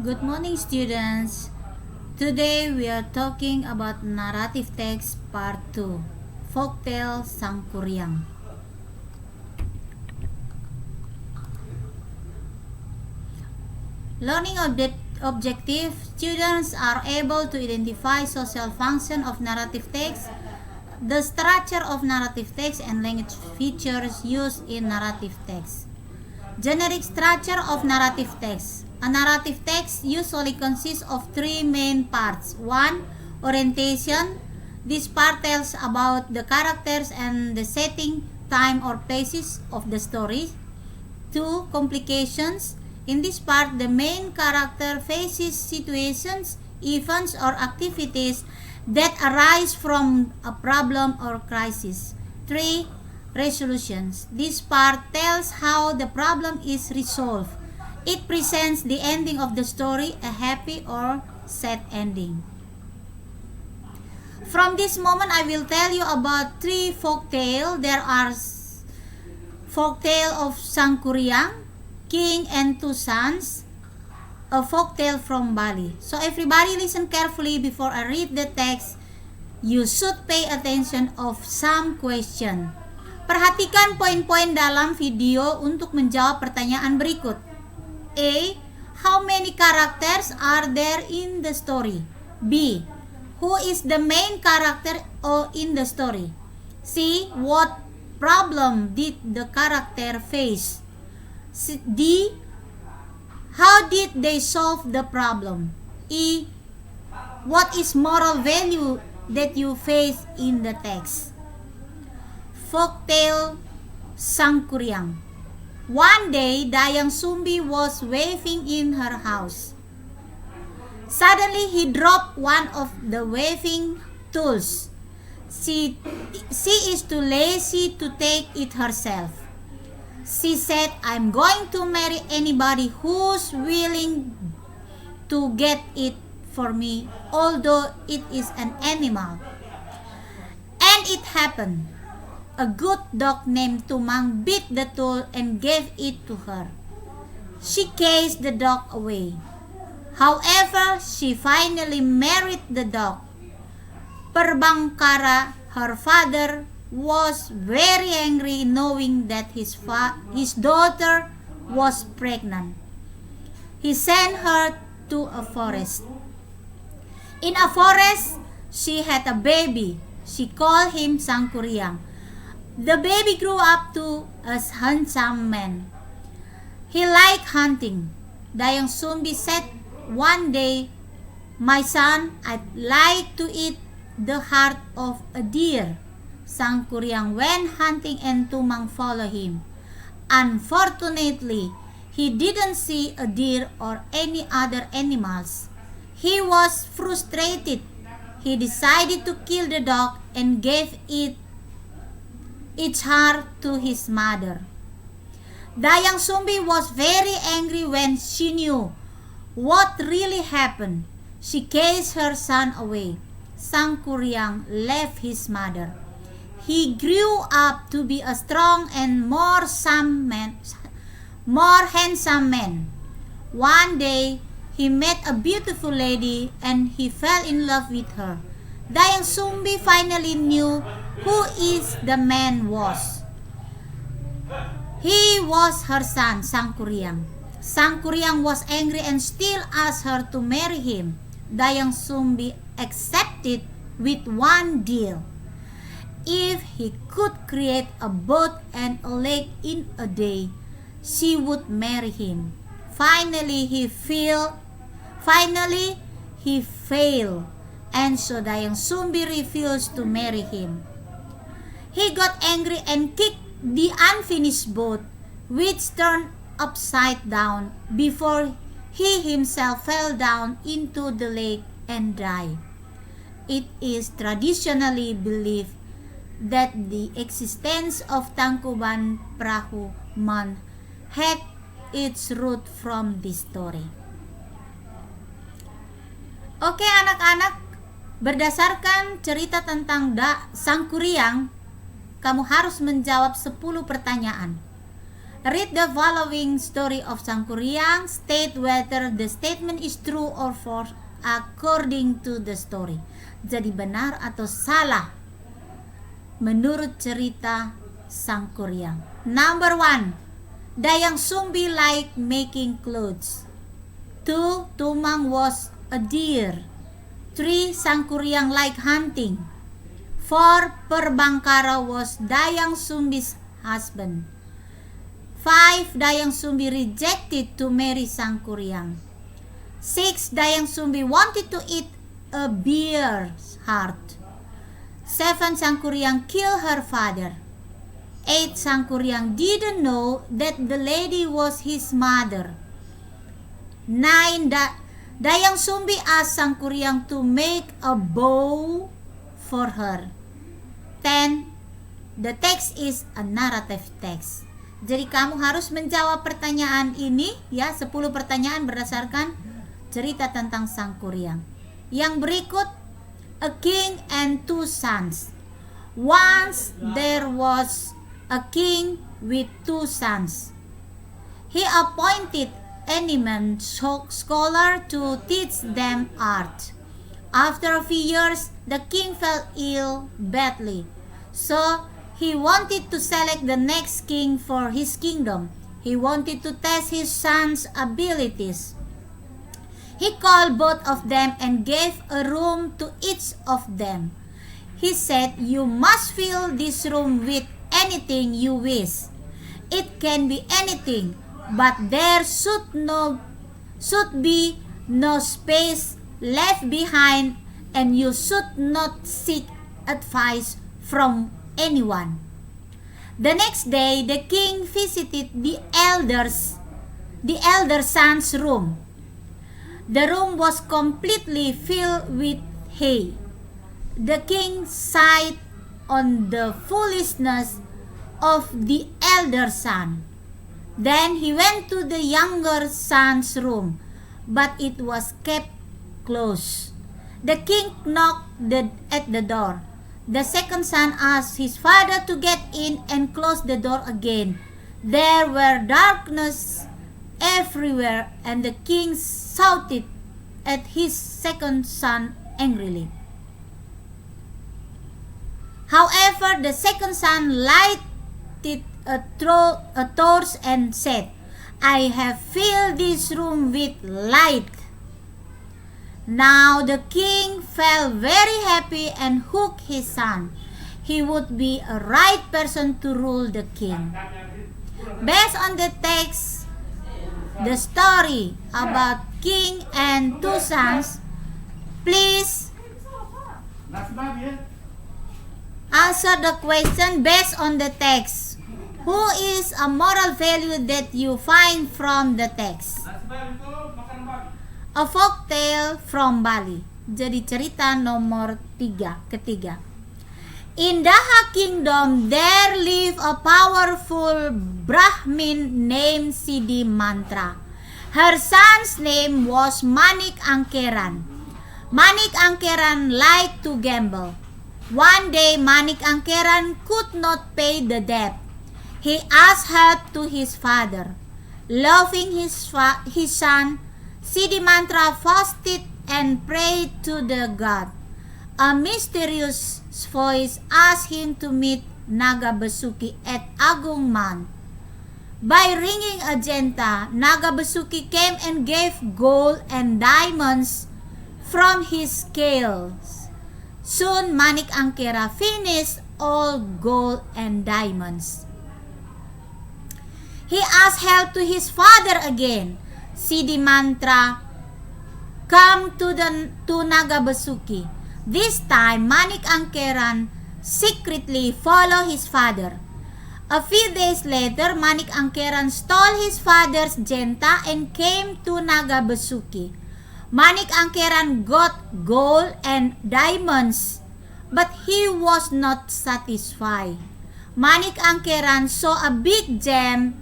Good morning, students. Today we are talking about narrative text part 2, Folktale Sangkuriang. Learning objective. Students are able to identify social function of narrative text, the structure of narrative text, and language features used in narrative text. Generic structure of narrative text. A narrative text usually consists of three main parts. 1. Orientation. This part tells about the characters and the setting, time, or places of the story. 2. Complications. In this part, the main character faces situations, events, or activities that arise from a problem or crisis. 3. Resolutions. This part tells how the problem is resolved. It presents the ending of the story, a happy or sad ending. From this moment, I will tell you about three folktale. There are folktale of Sangkuriang, King and Two Sons, a folktale from Bali. So everybody listen carefully before I read the text. You should pay attention of some question. Perhatikan poin-poin dalam video untuk menjawab pertanyaan berikut. A. How many characters are there in the story? B. Who is the main character in the story? C. What problem did the character face? D. How did they solve the problem? E. What is moral value that you face in the text? Folktale Sangkuriang. One day, Dayang Sumbi was waving in her house. Suddenly, he dropped one of the waving tools. She is too lazy to take it herself. She said, "I'm going to marry anybody who's willing to get it for me, although it is an animal." And it happened. A good dog named Tumang bit the tool and gave it to her. She chased the dog away. However, she finally married the dog. Perbangkara, her father, was very angry knowing that his daughter was pregnant. He sent her to a forest. In a forest, she had a baby. She called him Sangkuriang. The baby grew up to a handsome man. He liked hunting. Dayang Sumbi said one day, "My son, I'd like to eat the heart of a deer." Sangkuriang went hunting and Tumang followed him. Unfortunately, he didn't see a deer or any other animals. He was frustrated. He decided to kill the dog and gave its heart to his mother. Dayang Sumbi was very angry when she knew what really happened. She chased her son away. Sangkuriang left his mother. He grew up to be a strong and more handsome man. One day, he met a beautiful lady and he fell in love with her. Dayang Sumbi finally knew who the man was. He was her son, Sangkuriang. Sangkuriang was angry and still asked her to marry him. Dayang Sumbi accepted with one deal. If he could create a boat and a lake in a day, she would marry him. Finally, he failed. And so Dayang Sumbi refused to marry him. He got angry and kicked the unfinished boat, which turned upside down before he himself fell down into the lake and died. It is traditionally believed that the existence of Tangkuban Perahu Man had its root from this story. Oke anak-anak, berdasarkan cerita tentang Sangkuriang, kamu harus menjawab 10 pertanyaan. Read the following story of Sangkuriang. State whether the statement is true or false according to the story. Jadi benar atau salah menurut cerita Sangkuriang. Number 1. Dayang Sumbi liked making clothes. 2. Tumang was a deer. 3. Sangkuriang liked hunting. 4. Perbangkara was Dayang Sumbi's husband. 5. Dayang Sumbi rejected to marry Sangkuriang. 6. Dayang Sumbi wanted to eat a bear's heart. 7. Sangkuriang killed her father. 8. Sangkuriang didn't know that the lady was his mother. 9. Dayang Sumbi asked Sangkuriang to make a bow for her. 10. The text is a narrative text. Jadi kamu harus menjawab pertanyaan ini ya, 10 pertanyaan berdasarkan cerita tentang Sangkuriang. Yang berikut, a king and 2 sons. Once there was a king with 2 sons. He appointed eminent scholar to teach them art. After a few years, the king fell ill badly. So he wanted to select the next king for his kingdom. He wanted to test his sons' abilities. He called both of them and gave a room to each of them. He said, "You must fill this room with anything you wish. It can be anything, but there should be no space left behind, and you should not seek advice from anyone." The next day, the king visited the elder son's room. The room was completely filled with hay. The king sighed on the foolishness of the elder son. Then he went to the younger son's room, but it was kept closed. The king knocked at the door. The second son asked his father to get in and close the door again. There were darkness everywhere, and the king shouted at his second son angrily. However, the second son lighted a torch and said, "I have filled this room with light." Now the king felt very happy and hooked his son. He would be a right person to rule the king. Based on the text, the story about king and 2 sons, please answer the question based on the text. Who is a moral value that you find from the text? A folk tale from Bali. Jadi cerita nomor ketiga. In Daha Kingdom, there lived a powerful Brahmin named Siddhi Mantra. Her son's name was Manik Angkeran. Manik Angkeran liked to gamble. One day, Manik Angkeran could not pay the debt. He asked help to his father. Loving his son, Siddhi Mantra fasted and prayed to the god. A mysterious voice asked him to meet Naga Basuki at Agung Mount. By ringing a jenta, Naga Basuki came and gave gold and diamonds from his scales. Soon Manik Angkera finished all gold and diamonds. He asked help to his father again. Siddhi Mantra come to Naga Basuki. This time Manik Angkeran secretly followed his father. A few days later, Manik Angkeran stole his father's jenta and came to Naga Basuki. Manik Angkeran got gold and diamonds, but he was not satisfied. Manik Angkeran saw a big gem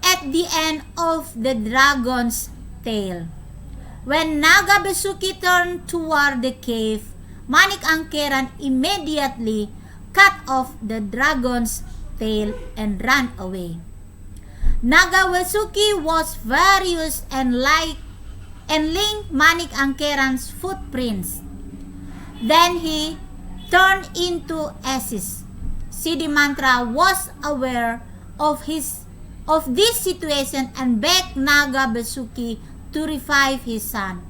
at the end of the dragon's tail. When Naga Basuki turned toward the cave, Manik Angkeran immediately cut off the dragon's tail and ran away. Nagabasuki was furious and linked Manik Angkeran's footprints. Then he turned into ashes. Siddhimantra was aware of this situation and begged Nagabasuki to revive his son.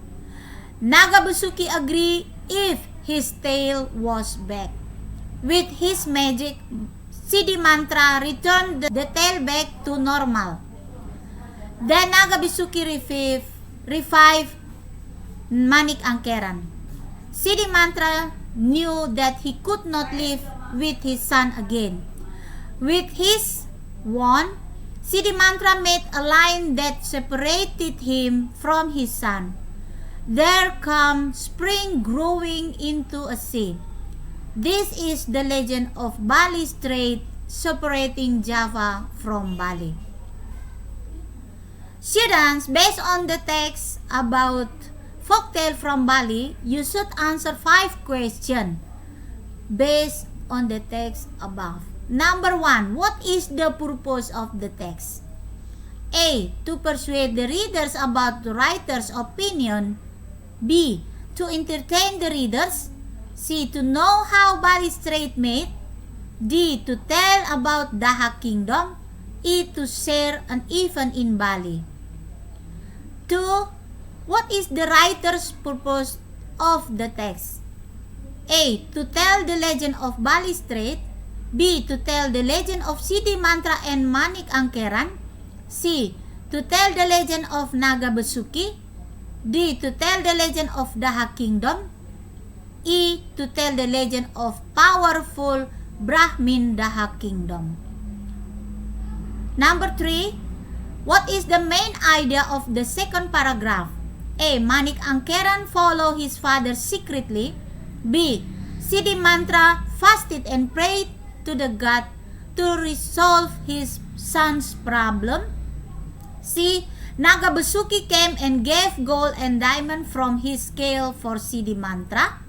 Nagabasuki agreed if his tail was back. With his magic, Siddhimantra returned the tail back to normal. Then Nagabasuki revived Manik Angkeran. Siddhimantra knew that he could not live with his son again. With his wand, Siddhimantra made a line that separated him from his son. There come spring growing into a sea. This is the legend of Bali Strait separating Java from Bali. Students, based on the text about folktale from Bali, you should answer 5 questions based on the text above. Number 1. What is the purpose of the text? A. To persuade the readers about the writer's opinion. B. To entertain the readers. C. To know how Bali Strait made. D. To tell about Daha Kingdom. E. To share an event in Bali. 2. What is the writer's purpose of the text? A. To tell the legend of Bali Strait. B. To tell the legend of Siddhimantra and Manik Angkeran. C. To tell the legend of Nagabasuki. D. To tell the legend of Daha Kingdom. E. To tell the legend of powerful Brahmin Daha Kingdom. Number 3. What is the main idea of the second paragraph? A. Manik Angkeran followed his father secretly. B. Siddhimantra fasted and prayed to the god to resolve his son's problem. C. Nagabasuki came and gave gold and diamond from his scale for Siddhimantra.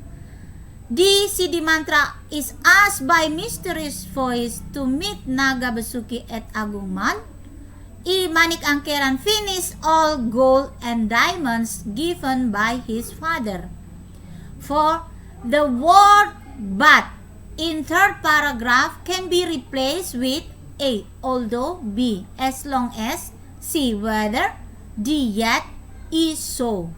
D. Siddhimantra is asked by mysterious voice to meet Nagabasuki at Agungman. E. Manik Angkeran finished all gold and diamonds given by his father. 4. The word but in third paragraph can be replaced with A. Although, B. As long as, C. Whether, D. Yet, E. So.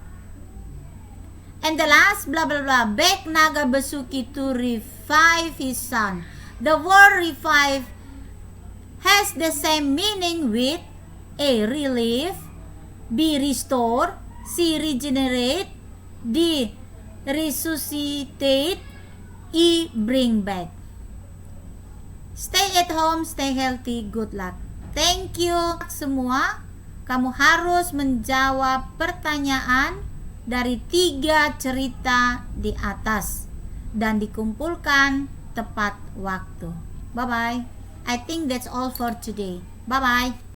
And the last blah blah blah begged Nagabasuki to revive his son. The word revive has the same meaning with A. Relieve, B. Restore, C. Regenerate, D. Resuscitate, E. Bring back. Stay at home, stay healthy, good luck. Thank you semua. Kamu harus menjawab pertanyaan dari 3 cerita di atas dan dikumpulkan tepat waktu. Bye-bye. I think that's all for today. Bye-bye.